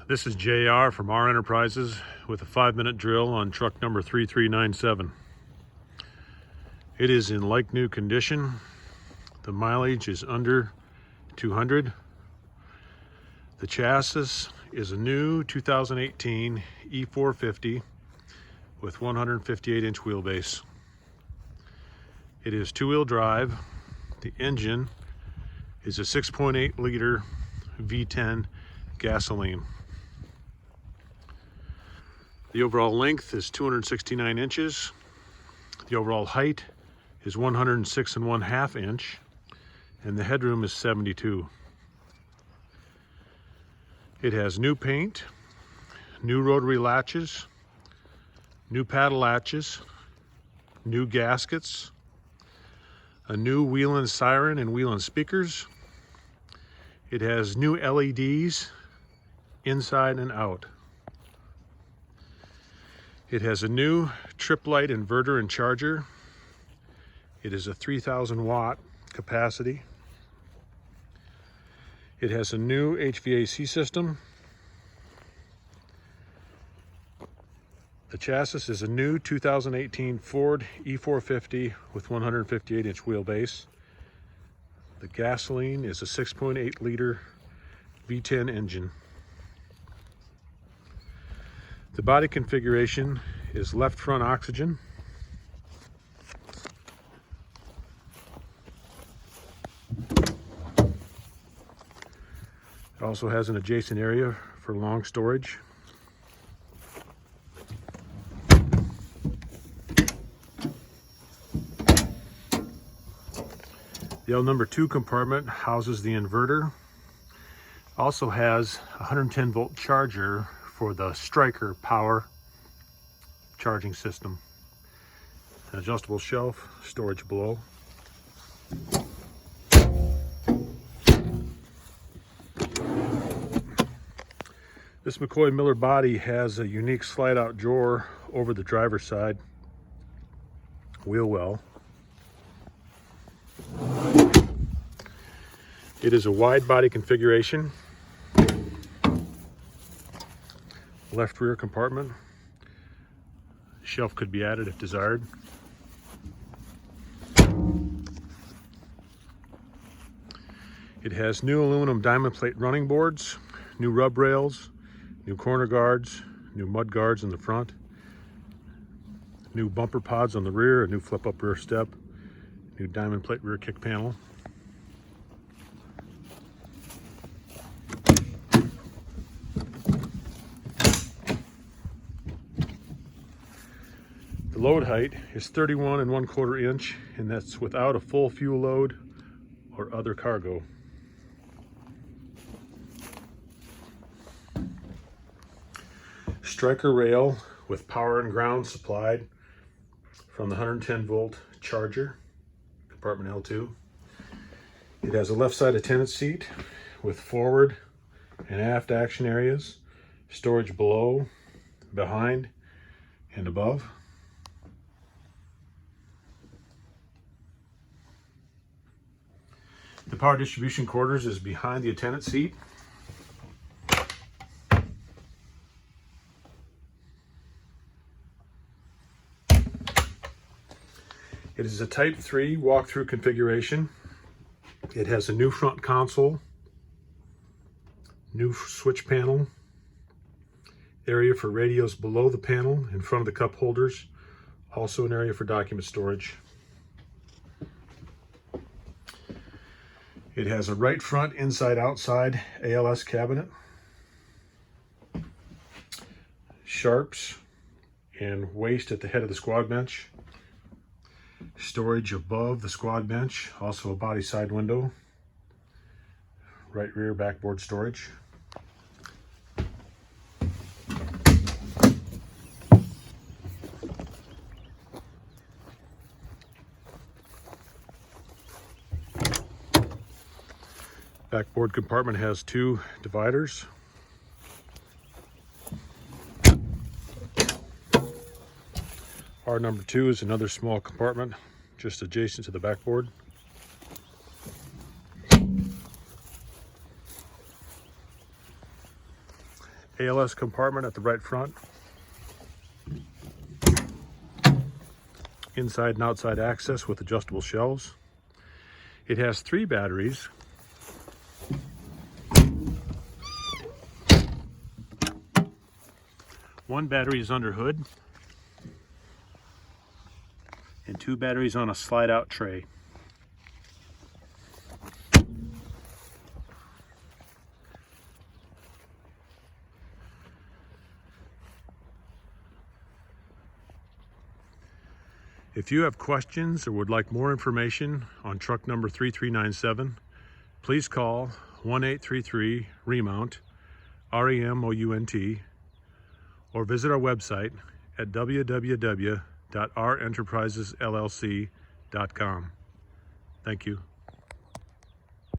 This is JR from R Enterprises with a 5-minute drill on truck number 3397. It is in like new condition. The mileage is under 200. The chassis is a new 2018 E450 with 158-inch wheelbase. It is two-wheel drive. The engine is a 6.8 liter V10 gasoline. The overall length is 269 inches. The overall height is 106.5 inch, and the headroom is 72. It has new paint, new rotary latches, new paddle latches, new gaskets, a new wheel-in siren and wheel-in speakers. It has new LEDs inside and out. It has a new trip light inverter and charger. It is a 3,000 watt capacity. It has a new HVAC system. The chassis is a new 2018 Ford E450 with 158-inch wheelbase. The gasoline is a 6.8 liter V10 engine. The body configuration is left front oxygen. It also has an adjacent area for long storage. The L2 compartment houses the inverter. Also has a 110 volt charger for the Striker power charging system. An adjustable shelf, storage below. This McCoy Miller body has a unique slide out drawer over the driver's side wheel well. It is a wide body configuration. Left rear compartment. Shelf could be added if desired. It has new aluminum diamond plate running boards, new rub rails, new corner guards, new mud guards in the front, new bumper pods on the rear, a new flip up rear step, new diamond plate rear kick panel. The load height is 31 1/4 inch, and that's without a full fuel load or other cargo. Striker rail with power and ground supplied from the 110 volt charger, compartment L2. It has a left side attendant seat with forward and aft action areas, storage below, behind, and above. The power distribution quarters is behind the attendant seat. It is a Type 3 walk-through configuration. It has a new front console, new switch panel, area for radios below the panel in front of the cup holders, also an area for document storage. It has a right front inside-outside ALS cabinet, sharps and waste at the head of the squad bench, storage above the squad bench, also a body side window, right rear backboard storage. Backboard compartment has two dividers. R2 is another small compartment just adjacent to the backboard. ALS compartment at the right front. Inside and outside access with adjustable shelves. It has 3 batteries. One battery is under hood, and 2 batteries on a slide-out tray. If you have questions or would like more information on truck number 3397, please call 1-833-REMOUNT, REMOUNT, or visit our website at www.renterprisesllc.com. Thank you.